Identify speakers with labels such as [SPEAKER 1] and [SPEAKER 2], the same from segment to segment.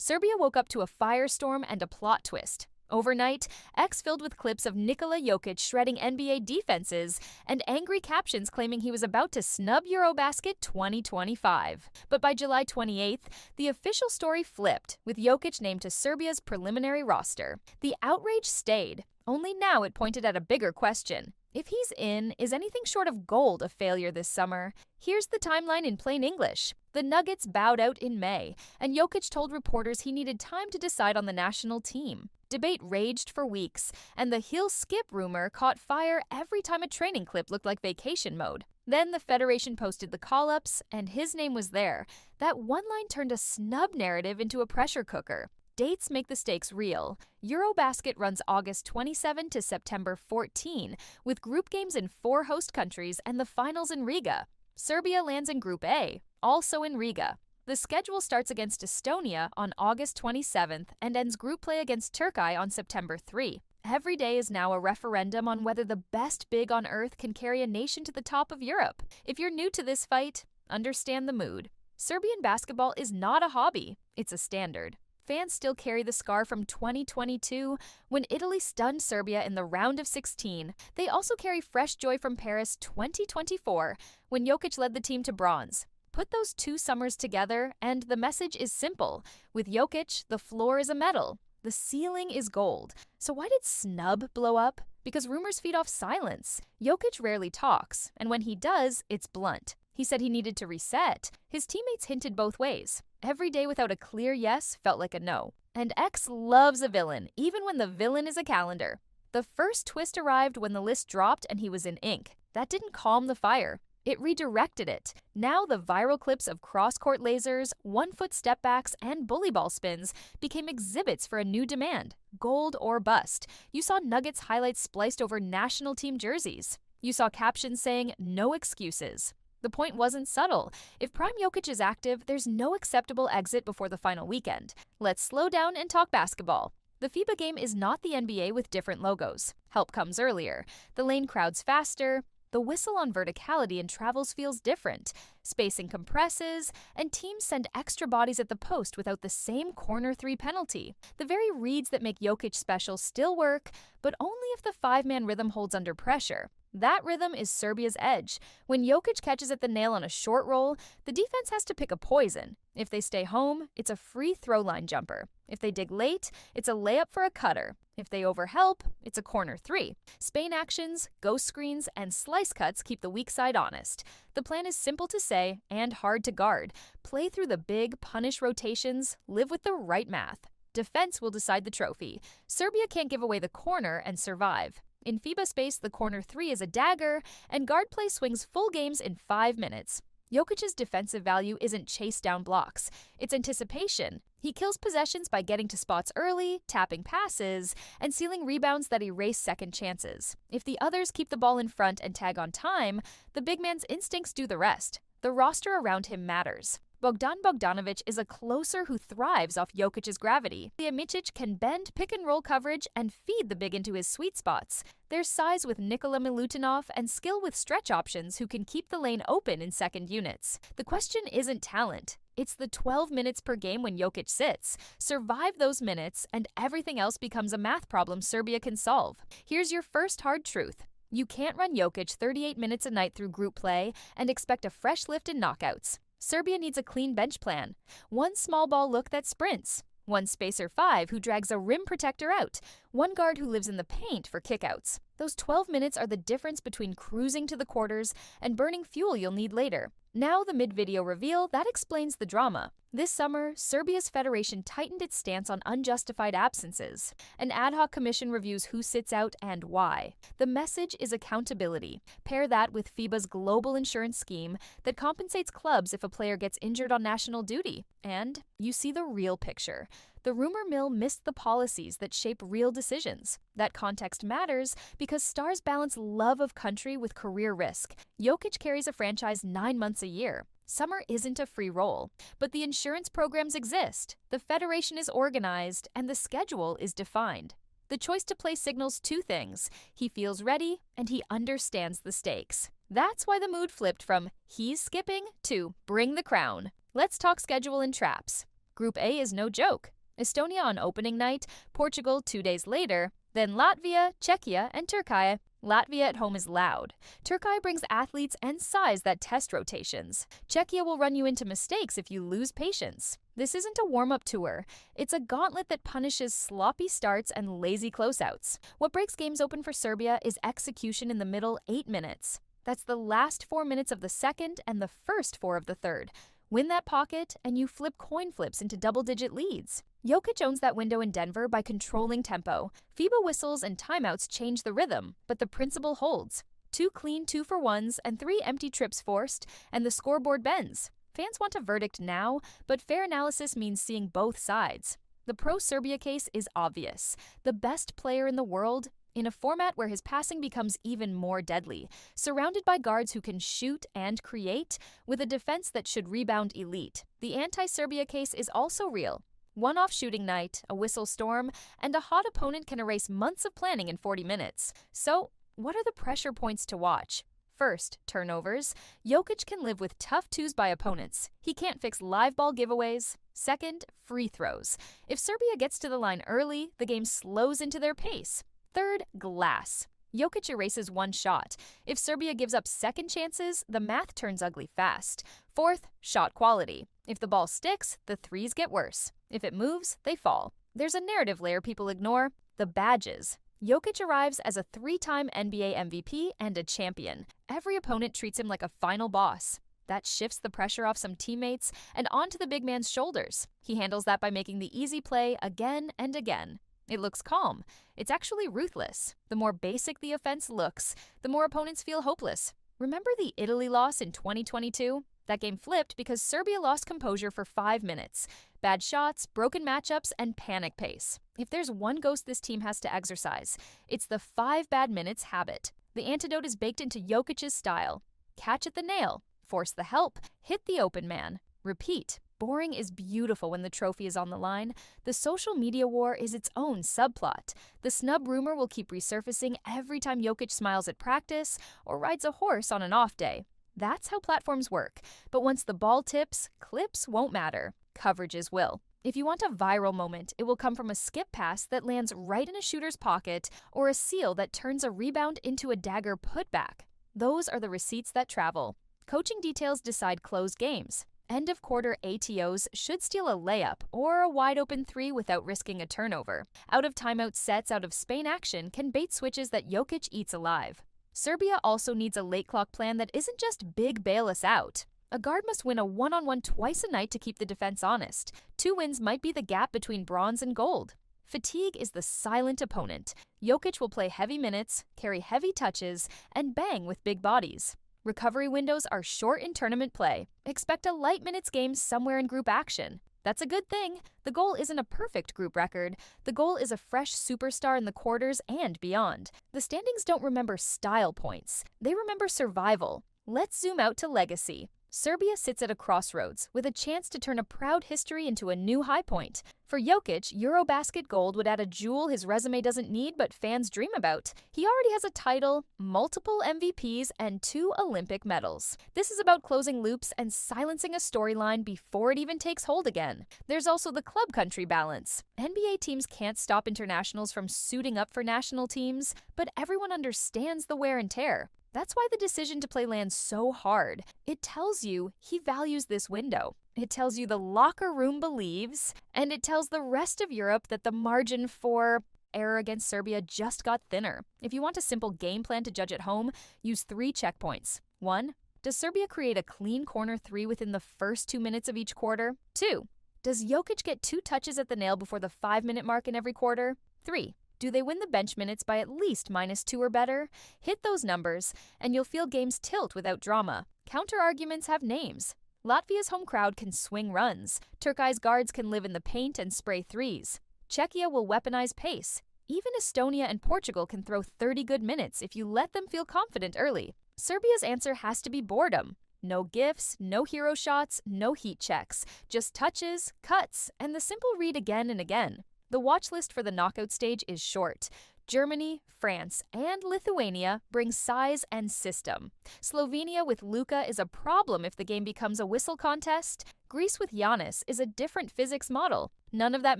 [SPEAKER 1] Serbia woke up to a firestorm and a plot twist. Overnight, X filled with clips of Nikola Jokić shredding NBA defenses and angry captions claiming he was about to snub Eurobasket 2025. But by July 28th, the official story flipped, with Jokić named to Serbia's preliminary roster. The outrage stayed, only now it pointed at a bigger question. If he's in, is anything short of gold a failure this summer? Here's the timeline in plain English. The Nuggets bowed out in May, and Jokić told reporters he needed time to decide on the national team. Debate raged for weeks, and the he'll skip rumor caught fire every time a training clip looked like vacation mode. Then the Federation posted the call-ups, and his name was there. That one line turned a snub narrative into a pressure cooker. Dates make the stakes real. Eurobasket runs August 27 to September 14, with group games in 4 host countries and the finals in Riga. Serbia lands in Group A, also in Riga. The schedule starts against Estonia on August 27th and ends group play against Turkey on September 3. Every day is now a referendum on whether the best big on earth can carry a nation to the top of Europe. If you're new to this fight, understand the mood. Serbian basketball is not a hobby, it's a standard. Fans still carry the scar from 2022 when Italy stunned Serbia in the round of 16. They also carry fresh joy from Paris 2024 when Jokić led the team to bronze. Put those 2 summers together, and the message is simple. With Jokić, the floor is a medal. The ceiling is gold. So why did snub blow up? Because rumors feed off silence. Jokić rarely talks, and when he does, it's blunt. He said he needed to reset. His teammates hinted both ways. Every day without a clear yes felt like a no. And X loves a villain, even when the villain is a calendar. The first twist arrived when the list dropped and he was in ink. That didn't calm the fire. It redirected it. Now the viral clips of cross-court lasers, one-foot step-backs, and bully ball spins became exhibits for a new demand. Gold or bust. You saw Nuggets highlights spliced over national team jerseys. You saw captions saying, "No excuses." The point wasn't subtle. If Prime Jokić is active, there's no acceptable exit before the final weekend. Let's slow down and talk basketball. The FIBA game is not the NBA with different logos. Help comes earlier. The lane crowds faster. The whistle on verticality and travels feels different. Spacing compresses, and teams send extra bodies at the post without the same corner 3 penalty. The very reads that make Jokić special still work, but only if the 5-man rhythm holds under pressure. That rhythm is Serbia's edge. When Jokić catches at the nail on a short roll, the defense has to pick a poison. If they stay home, it's a free throw line jumper. If they dig late, it's a layup for a cutter. If they overhelp, it's a corner 3. Spain actions, ghost screens, and slice cuts keep the weak side honest. The plan is simple to say and hard to guard. Play through the big, punish rotations, live with the right math. Defense will decide the trophy. Serbia can't give away the corner and survive. In FIBA space, the corner 3 is a dagger, and guard play swings full games in 5 minutes. Jokic's defensive value isn't chase down blocks, it's anticipation. He kills possessions by getting to spots early, tapping passes, and sealing rebounds that erase second chances. If the others keep the ball in front and tag on time, the big man's instincts do the rest. The roster around him matters. Bogdan Bogdanović is a closer who thrives off Jokic's gravity. Micic can bend pick-and-roll coverage and feed the big into his sweet spots. There's size with Nikola Milutinov and skill with stretch options who can keep the lane open in second units. The question isn't talent. It's the 12 minutes per game when Jokić sits. Survive those minutes, and everything else becomes a math problem Serbia can solve. Here's your first hard truth. You can't run Jokić 38 minutes a night through group play and expect a fresh lift in knockouts. Serbia needs a clean bench plan. One small ball look that sprints. One spacer 5 who drags a rim protector out. One guard who lives in the paint for kickouts. Those 12 minutes are the difference between cruising to the quarters and burning fuel you'll need later. Now the mid-video reveal that explains the drama. This summer, Serbia's federation tightened its stance on unjustified absences. An ad hoc commission reviews who sits out and why. The message is accountability. Pair that with FIBA's global insurance scheme that compensates clubs if a player gets injured on national duty. And you see the real picture. The rumor mill missed the policies that shape real decisions. That context matters because stars balance love of country with career risk. Jokić carries a franchise 9 months a year. Summer isn't a free roll, but the insurance programs exist, the federation is organized, and the schedule is defined. The choice to play signals 2 things. He feels ready, and he understands the stakes. That's why the mood flipped from he's skipping to bring the crown. Let's talk schedule and traps. Group A is no joke. Estonia on opening night, Portugal 2 days later, then Latvia, Czechia, and Turkey. Latvia at home is loud. Turkey brings athletes and size that test rotations. Czechia will run you into mistakes if you lose patience. This isn't a warm-up tour. It's a gauntlet that punishes sloppy starts and lazy closeouts. What breaks games open for Serbia is execution in the middle 8 minutes. That's the last 4 minutes of the second and the first 4 of the third. Win that pocket, and you flip coin flips into double-digit leads. Jokic owns that window in Denver by controlling tempo. FIBA whistles and timeouts change the rhythm, but the principle holds. 2 clean 2-for-1s and 3 empty trips forced, and the scoreboard bends. Fans want a verdict now, but fair analysis means seeing both sides. The pro-Serbia case is obvious. The best player in the world, in a format where his passing becomes even more deadly, surrounded by guards who can shoot and create, with a defense that should rebound elite. The anti-Serbia case is also real. One-off shooting night, a whistle storm, and a hot opponent can erase months of planning in 40 minutes. So, what are the pressure points to watch? First, turnovers. Jokic can live with tough twos by opponents. He can't fix live ball giveaways. Second, free throws. If Serbia gets to the line early, the game slows into their pace. Third, glass. Jokic erases one shot. If Serbia gives up second chances, the math turns ugly fast. Fourth, shot quality. If the ball sticks, the threes get worse. If it moves, they fall. There's a narrative layer people ignore: the badges. Jokic arrives as a 3-time NBA MVP and a champion. Every opponent treats him like a final boss. That shifts the pressure off some teammates and onto the big man's shoulders. He handles that by making the easy play again and again. It looks calm. It's actually ruthless. The more basic the offense looks, the more opponents feel hopeless. Remember the Italy loss in 2022? That game flipped because Serbia lost composure for 5 minutes. Bad shots, broken matchups, and panic pace. If there's one ghost this team has to exercise, it's the 5 bad minutes habit. The antidote is baked into Jokic's style. Catch at the nail, force the help, hit the open man, repeat. Boring is beautiful when the trophy is on the line. The social media war is its own subplot. The snub rumor will keep resurfacing every time Jokic smiles at practice or rides a horse on an off day. That's how platforms work. But once the ball tips, clips won't matter. Coverages will. If you want a viral moment, it will come from a skip pass that lands right in a shooter's pocket or a seal that turns a rebound into a dagger putback. Those are the receipts that travel. Coaching details decide close games. End-of-quarter ATOs should steal a layup or a wide-open 3 without risking a turnover. Out-of-timeout sets out of Spain action can bait switches that Jokic eats alive. Serbia also needs a late-clock plan that isn't just big bail us out. A guard must win a one-on-one twice a night to keep the defense honest. 2 wins might be the gap between bronze and gold. Fatigue is the silent opponent. Jokic will play heavy minutes, carry heavy touches, and bang with big bodies. Recovery windows are short in tournament play. Expect a light minutes game somewhere in group action. That's a good thing. The goal isn't a perfect group record. The goal is a fresh superstar in the quarters and beyond. The standings don't remember style points. They remember survival. Let's zoom out to legacy. Serbia sits at a crossroads with a chance to turn a proud history into a new high point. For Jokic, Eurobasket gold would add a jewel his resume doesn't need but fans dream about. He already has a title, multiple MVPs, and 2 Olympic medals. This is about closing loops and silencing a storyline before it even takes hold again. There's also the club country balance. NBA teams can't stop internationals from suiting up for national teams, but everyone understands the wear and tear. That's why the decision to play lands so hard. It tells you he values this window. It tells you the locker room believes, and it tells the rest of Europe that the margin for error against Serbia just got thinner. If you want a simple game plan to judge at home, use 3 checkpoints. 1. Does Serbia create a clean corner 3 within the first 2 minutes of each quarter? 2. Does Jokic get 2 touches at the nail before the 5-minute mark in every quarter? 3. Do they win the bench minutes by at least -2 or better? Hit those numbers, and you'll feel games tilt without drama. Counter-arguments have names. Latvia's home crowd can swing runs. Turkey's guards can live in the paint and spray threes. Czechia will weaponize pace. Even Estonia and Portugal can throw 30 good minutes if you let them feel confident early. Serbia's answer has to be boredom. No gifts, no hero shots, no heat checks. Just touches, cuts, and the simple read again and again. The watch list for the knockout stage is short. Germany, France, and Lithuania bring size and system. Slovenia with Luka is a problem if the game becomes a whistle contest. Greece with Giannis is a different physics model. None of that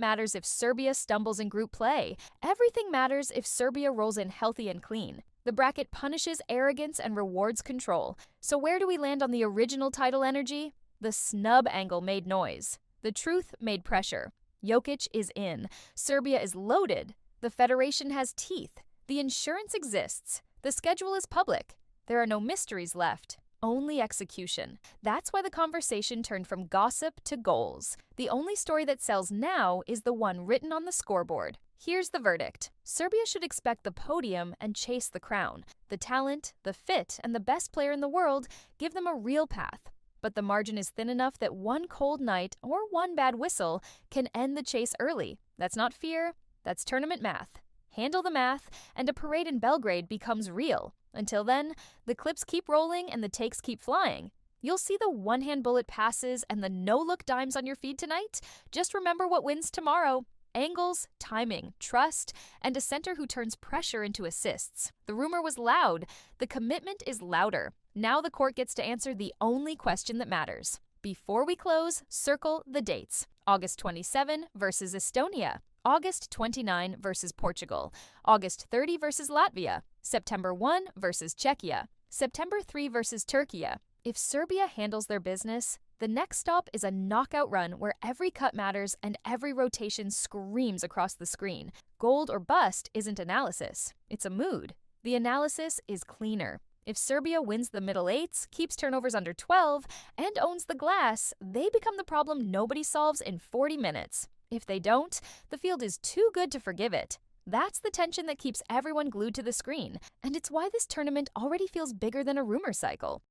[SPEAKER 1] matters if Serbia stumbles in group play. Everything matters if Serbia rolls in healthy and clean. The bracket punishes arrogance and rewards control. So where do we land on the original title energy? The snub angle made noise. The truth made pressure. Jokic is in. Serbia is loaded. The federation has teeth. The insurance exists. The schedule is public. There are no mysteries left. Only execution. That's why the conversation turned from gossip to goals. The only story that sells now is the one written on the scoreboard. Here's the verdict. Serbia should expect the podium and chase the crown. The talent, the fit, and the best player in the world give them a real path. But the margin is thin enough that one cold night or one bad whistle can end the chase early. That's not fear, that's tournament math. Handle the math, and a parade in Belgrade becomes real. Until then, the clips keep rolling and the takes keep flying. You'll see the one-hand bullet passes and the no-look dimes on your feed tonight. Just remember what wins tomorrow. Angles, timing, trust, and a center who turns pressure into assists. The rumor was loud. The commitment is louder. Now the court gets to answer the only question that matters. Before we close, circle the dates. August 27 versus Estonia. August 29 versus Portugal. August 30 versus Latvia. September 1 versus Czechia. September 3 versus Turkey. If Serbia handles their business, the next stop is a knockout run where every cut matters and every rotation screams across the screen. Gold or bust isn't analysis, it's a mood. The analysis is cleaner. If Serbia wins the middle eights, keeps turnovers under 12, and owns the glass, they become the problem nobody solves in 40 minutes. If they don't, the field is too good to forgive it. That's the tension that keeps everyone glued to the screen, and it's why this tournament already feels bigger than a rumor cycle.